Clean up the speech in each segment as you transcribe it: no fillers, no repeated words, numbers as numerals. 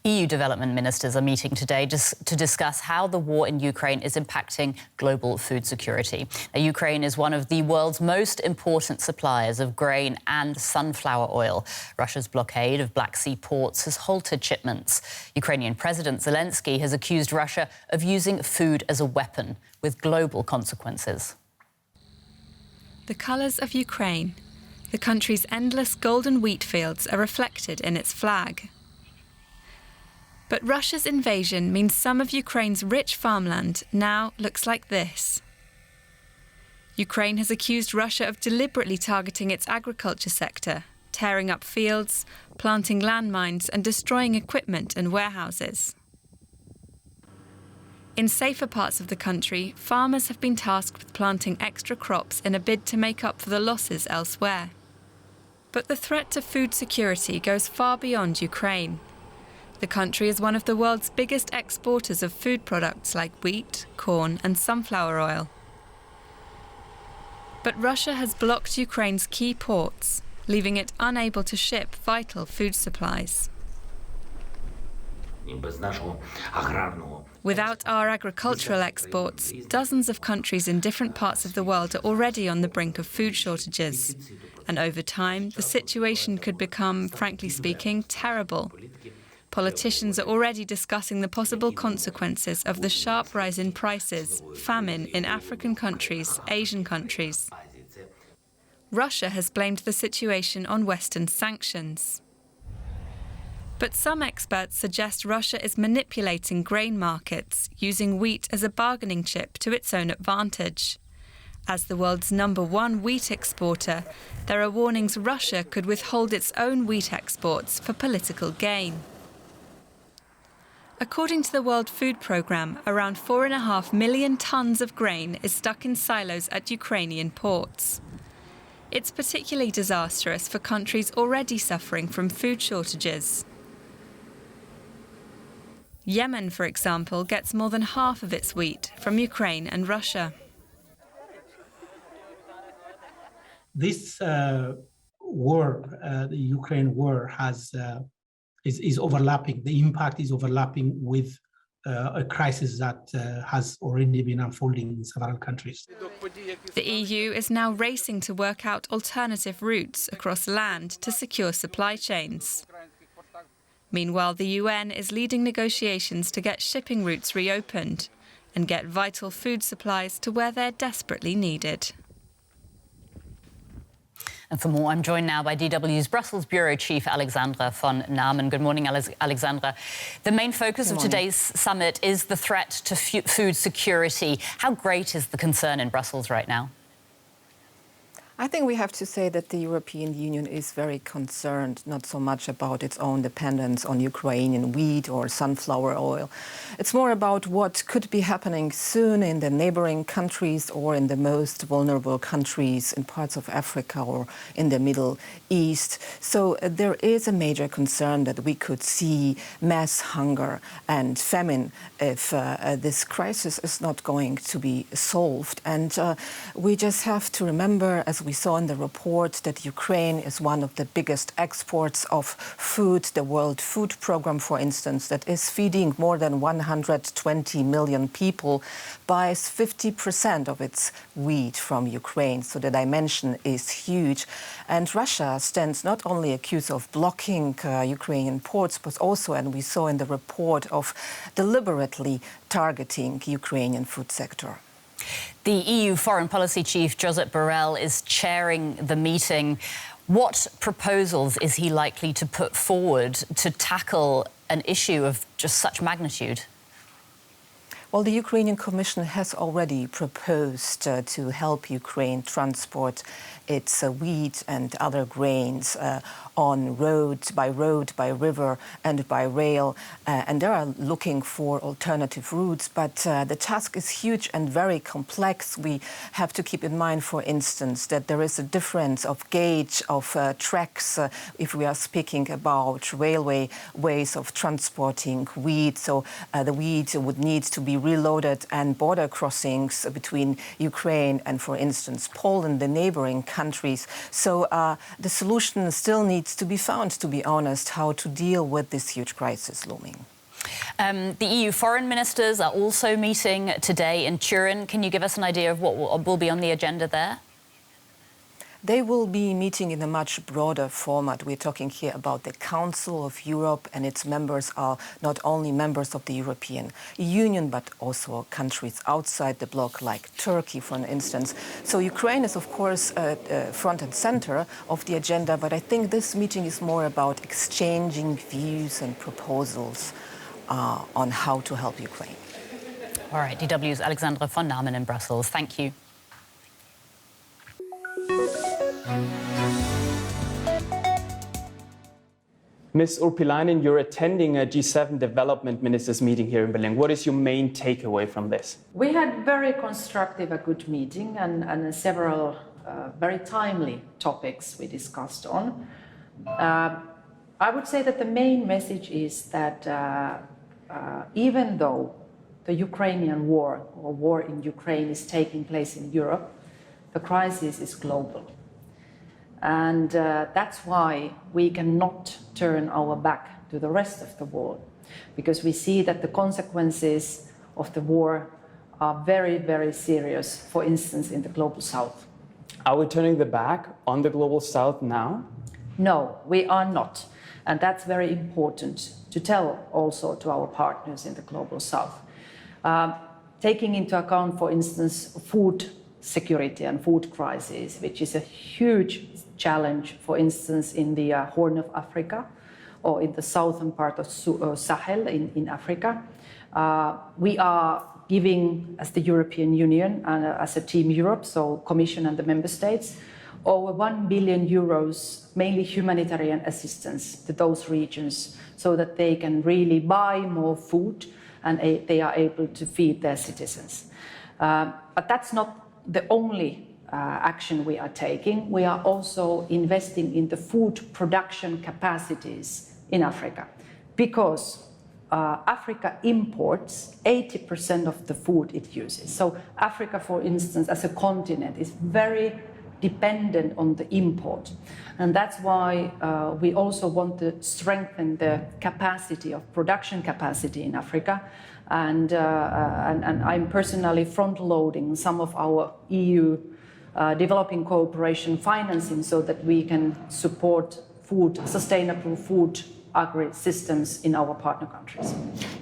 EU development ministers are meeting today to discuss how the war in Ukraine is impacting global food security. Now, Ukraine is one of the world's most important suppliers of grain and sunflower oil. Russia's blockade of Black Sea ports has halted shipments. Ukrainian President Zelensky has accused Russia of using food as a weapon, with global consequences. The colours of Ukraine. The country's endless golden wheat fields are reflected in its flag. But Russia's invasion means some of Ukraine's rich farmland now looks like this. Ukraine has accused Russia of deliberately targeting its agriculture sector, tearing up fields, planting landmines and destroying equipment and warehouses. In safer parts of the country, farmers have been tasked with planting extra crops in a bid to make up for the losses elsewhere. But the threat to food security goes far beyond Ukraine. The country is one of the world's biggest exporters of food products like wheat, corn and sunflower oil. But Russia has blocked Ukraine's key ports, leaving it unable to ship vital food supplies. Without our agricultural exports, dozens of countries in different parts of the world are already on the brink of food shortages. And over time, the situation could become, frankly speaking, terrible. Politicians are already discussing the possible consequences of the sharp rise in prices, famine in African countries, Asian countries. Russia has blamed the situation on Western sanctions. But some experts suggest Russia is manipulating grain markets, using wheat as a bargaining chip to its own advantage. As the world's #1 wheat exporter, there are warnings Russia could withhold its own wheat exports for political gain. According to the World Food Programme, around 4.5 million tons of grain is stuck in silos at Ukrainian ports. It's particularly disastrous for countries already suffering from food shortages. Yemen, for example, gets more than half of its wheat from Ukraine and Russia. This war, the Ukraine war, is overlapping. The impact is overlapping with a crisis that has already been unfolding in several countries. The EU is now racing to work out alternative routes across land to secure supply chains. Meanwhile, the UN is leading negotiations to get shipping routes reopened and get vital food supplies to where they're desperately needed. And for more, I'm joined now by DW's Brussels Bureau Chief Alexandra von Namen. Good morning, Alexandra. The main focus of today's summit is the threat to food security. How great is the concern in Brussels right now? I think we have to say that the European Union is very concerned, not so much about its own dependence on Ukrainian wheat or sunflower oil. It's more about what could be happening soon in the neighboring countries or in the most vulnerable countries in parts of Africa or in the Middle East. So there is a major concern that we could see mass hunger and famine if this crisis is not going to be solved. And we just have to remember, as we saw in the report, that Ukraine is one of the biggest exports of food. The World Food Programme, for instance, that is feeding more than 120 million people, buys 50% of its wheat from Ukraine. So the dimension is huge. And Russia stands not only accused of blocking Ukrainian ports, but also, and we saw in the report, of deliberately targeting Ukrainian food sector. The EU Foreign Policy Chief, Josep Borrell, is chairing the meeting. What proposals is he likely to put forward to tackle an issue of just such magnitude? Well, the Ukrainian Commission has already proposed to help Ukraine transport its wheat and other grains on road, by river and by rail. And they are looking for alternative routes. But the task is huge and very complex. We have to keep in mind, for instance, that there is a difference of gauge of tracks if we are speaking about railway ways of transporting wheat. So the wheat would need to be reloaded and border crossings between Ukraine and, for instance, Poland, the neighboring countries. So the solution still needs to be found, to be honest, how to deal with this huge crisis looming. The EU foreign ministers are also meeting today in Turin. Can you give us an idea of what will be on the agenda there? They will be meeting in a much broader format. We're talking here about the Council of Europe, and its members are not only members of the European Union, but also countries outside the bloc, like Turkey, for instance. So Ukraine is, of course, front and center of the agenda, but I think this meeting is more about exchanging views and proposals on how to help Ukraine. All right, DW's Alexandra von Namen in Brussels. Thank you. Ms. Urpilainen, you're attending a G7 development ministers meeting here in Berlin. What is your main takeaway from this? We had very constructive, a good meeting and several very timely topics we discussed on. I would say that the main message is that even though the Ukrainian war or war in Ukraine is taking place in Europe, the crisis is global. And that's why we cannot turn our back to the rest of the world, because we see that the consequences of the war are very, very serious, for instance, in the global south. Are we turning the back on the global south now? No, we are not. And that's very important to tell also to our partners in the global south. Taking into account, for instance, food security and food crisis, which is a huge challenge, for instance, in the Horn of Africa or in the southern part of Sahel in Africa. We are giving, as the European Union and as a Team Europe, so Commission and the Member States, over 1 billion euros, mainly humanitarian assistance to those regions so that they can really buy more food and they are able to feed their citizens. But that's not the only action we are taking. We are also investing in the food production capacities in Africa, because Africa imports 80% of the food it uses. So Africa, for instance, as a continent, is very dependent on the import. And that's why we also want to strengthen the capacity of production capacity in Africa. And I'm personally front-loading some of our EU developing cooperation financing so that we can support sustainable food agri-systems in our partner countries.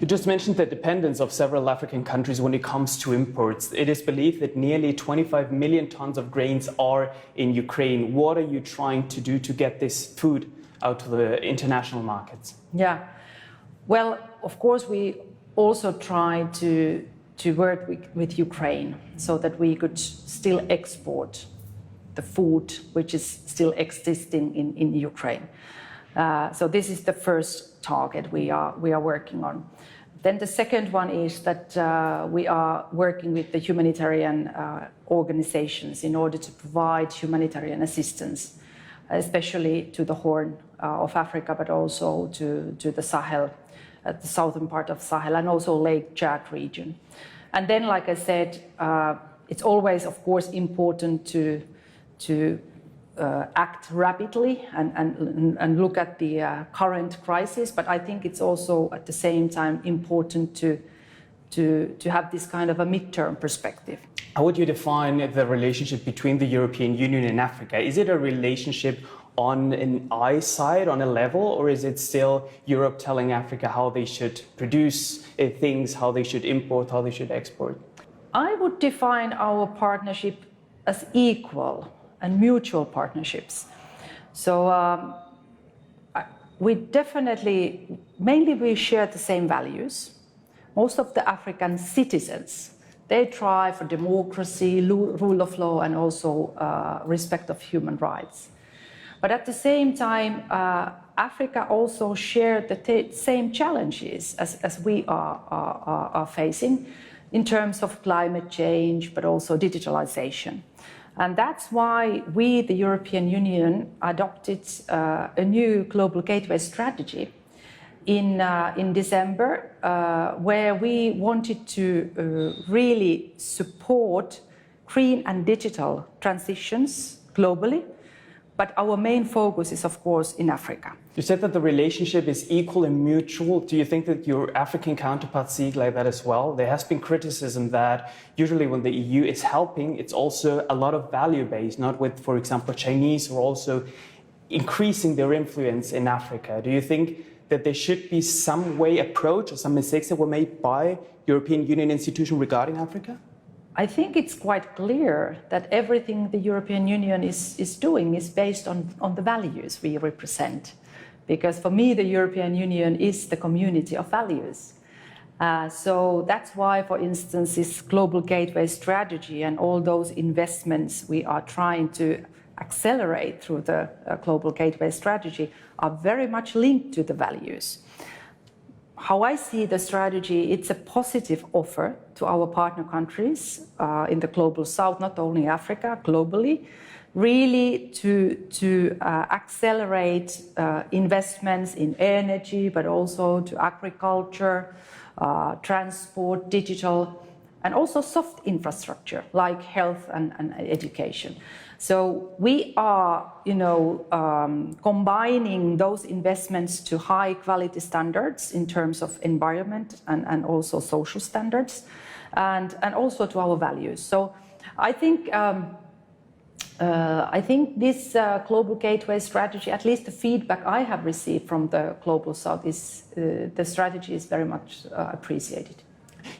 You just mentioned the dependence of several African countries when it comes to imports. It is believed that nearly 25 million tons of grains are in Ukraine. What are you trying to do to get this food out to the international markets? Yeah, well, of course, we also try to work with Ukraine so that we could still export the food which is still existing in Ukraine. So this is the first target we are working on. Then the second one is that we are working with the humanitarian organizations in order to provide humanitarian assistance, especially to the Horn of Africa, but also to the Sahel, the southern part of Sahel, and also Lake Chad region. And then, like I said, it's always, of course, important to act rapidly and look at the current crisis, but I think it's also at the same time important to have this kind of a midterm perspective. How would you define the relationship between the European Union and Africa? Is it a relationship on an eye side, on a level, or is it still Europe telling Africa how they should produce things, how they should import, how they should export? I would define our partnership as equal and mutual partnerships. So we definitely, mainly we share the same values. Most of the African citizens, they try for democracy, rule of law, and also respect of human rights. But at the same time, Africa also shared the same challenges as we are facing in terms of climate change, but also digitalization. And that's why we, the European Union, adopted a new global gateway strategy in December, where we wanted to really support green and digital transitions globally. But our main focus is, of course, in Africa. You said that the relationship is equal and mutual. Do you think that your African counterparts see it like that as well? There has been criticism that usually when the EU is helping, it's also a lot of value-based, not with, for example, Chinese who are also increasing their influence in Africa. Do you think that there should be some way approach or some mistakes that were made by European Union institutions regarding Africa? I think it's quite clear that everything the European Union is doing is based on the values we represent. Because for me, the European Union is the community of values. So that's why, for instance, this global gateway strategy and all those investments we are trying to accelerate through the global gateway strategy are very much linked to the values. How I see the strategy, it's a positive offer to our partner countries in the global south, not only Africa, globally, really to accelerate investments in energy, but also to agriculture, transport, digital, and also soft infrastructure like health and education. So we are, combining those investments to high quality standards in terms of environment and also social standards, and also to our values. So I think this global gateway strategy, at least the feedback I have received from the global south, is the strategy is very much appreciated.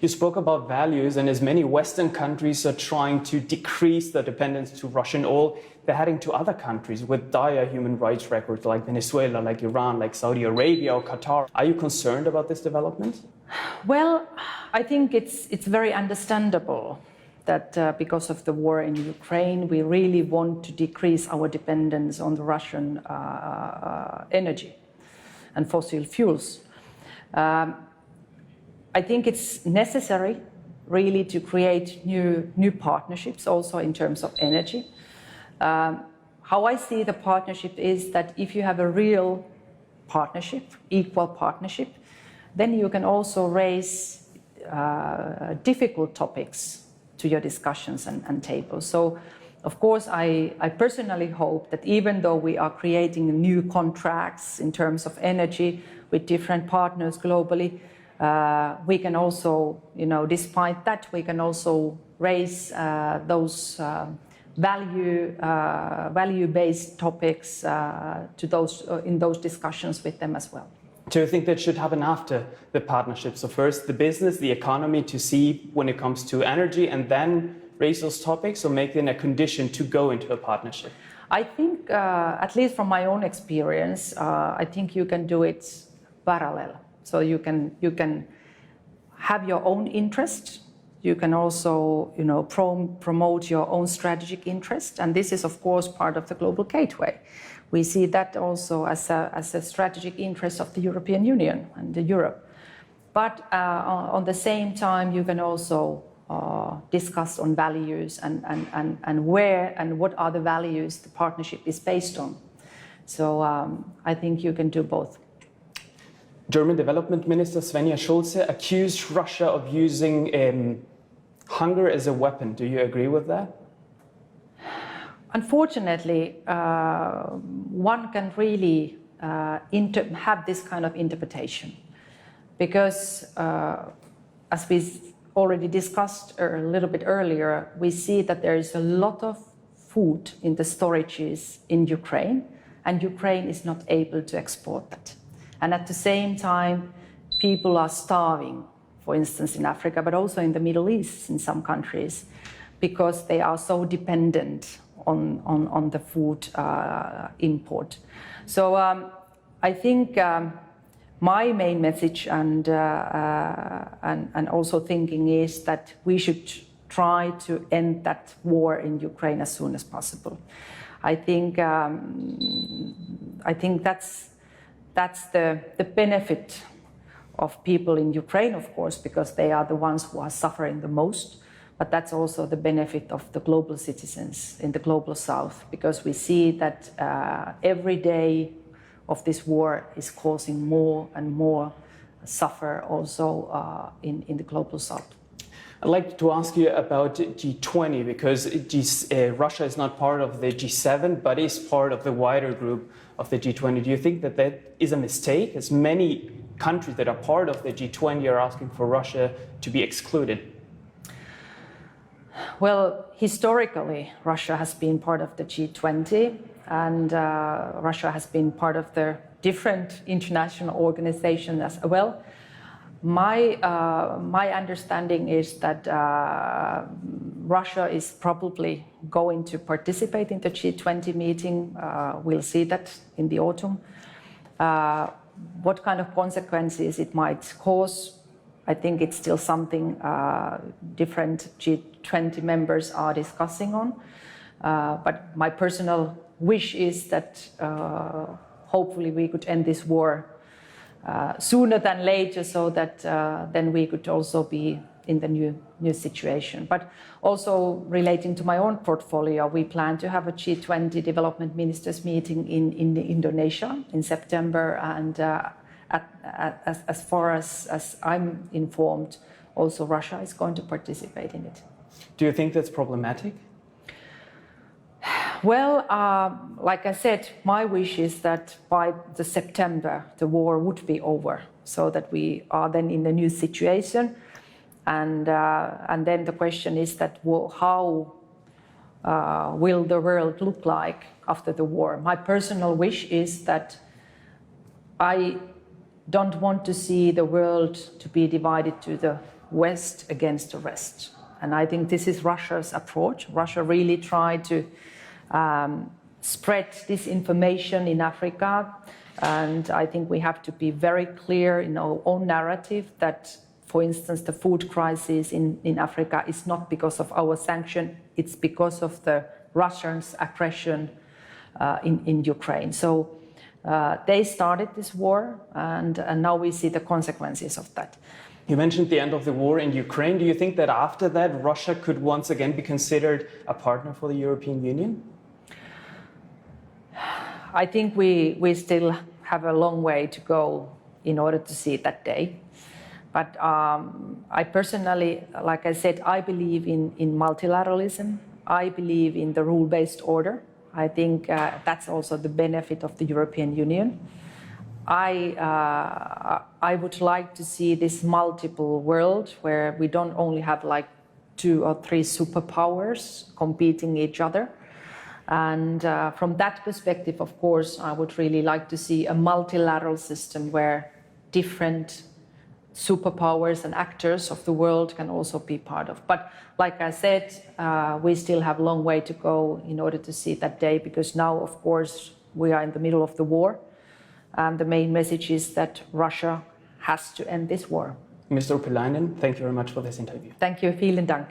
You spoke about values, and as many Western countries are trying to decrease their dependence to Russian oil, they're heading to other countries with dire human rights records like Venezuela, like Iran, like Saudi Arabia or Qatar. Are you concerned about this development? Well, I think it's very understandable that because of the war in Ukraine, we really want to decrease our dependence on the Russian energy and fossil fuels. I think it's necessary really to create new partnerships also in terms of energy. How I see the partnership is that if you have a real partnership, equal partnership, then you can also raise difficult topics to your discussions and tables. So, of course, I personally hope that even though we are creating new contracts in terms of energy with different partners globally, we can also, despite that, we can also raise those value-based topics to those in those discussions with them as well. Do you think that should happen after the partnership? So first the business, the economy to see when it comes to energy, and then raise those topics, or make it a condition to go into a partnership? I think, at least from my own experience, I think you can do it parallel. So you can have your own interest. You can also, promote your own strategic interest, and this is, of course, part of the global gateway. We see that also as a strategic interest of the European Union and Europe. But on the same time, you can also discuss on values and where and what are the values the partnership is based on. So I think you can do both. German Development Minister Svenja Schulze accused Russia of using hunger as a weapon. Do you agree with that? Unfortunately, one can really have this kind of interpretation because, as we already discussed a little bit earlier, we see that there is a lot of food in the storages in Ukraine, and Ukraine is not able to export that. And at the same time, people are starving, for instance, in Africa, but also in the Middle East, in some countries, because they are so dependent on the food import. So I think my main message and also thinking is that we should try to end that war in Ukraine as soon as possible. I think that's the benefit of people in Ukraine, of course, because they are the ones who are suffering the most. But that's also the benefit of the global citizens in the global south, because we see that every day of this war is causing more and more suffer also in the global south. I'd like to ask you about G20 because Russia is not part of the G7 but is part of the wider group of the G20. Do you think that that is a mistake, as many countries that are part of the G20 are asking for Russia to be excluded? Well, historically, Russia has been part of the G20 and Russia has been part of the different international organizations as well. My understanding is that Russia is probably going to participate in the G20 meeting. We'll see that in the autumn. What kind of consequences it might cause, I think it's still something different G20 members are discussing on. But my personal wish is that hopefully we could end this war sooner than later, so that then we could also be in the new situation. But also relating to my own portfolio, we plan to have a G20 development ministers meeting in Indonesia in September, and as far as I'm informed, also Russia is going to participate in it. Do you think that's problematic? Well, like I said, my wish is that by the September the war would be over, so that we are then in a new situation, and then the question is that how will the world look like after the war? My personal wish is that I don't want to see the world to be divided to the West against the rest, and I think this is Russia's approach. Russia really tried to spread disinformation in Africa, and I think we have to be very clear in our own narrative that, for instance, the food crisis in Africa is not because of our sanction, it's because of the Russians' aggression in Ukraine. So they started this war, and now we see the consequences of that. You mentioned the end of the war in Ukraine. Do you think that after that Russia could once again be considered a partner for the European Union? I think we still have a long way to go in order to see that day. But I personally, like I said, I believe in multilateralism. I believe in the rule-based order. I think that's also the benefit of the European Union. I would like to see this multiple world where we don't only have like 2 or 3 superpowers competing each other. And from that perspective, of course, I would really like to see a multilateral system where different superpowers and actors of the world can also be part of. But like I said, we still have a long way to go in order to see that day, because now, of course, we are in the middle of the war. And the main message is that Russia has to end this war. Mr. Urpilainen, thank you very much for this interview. Thank you. Vielen Dank.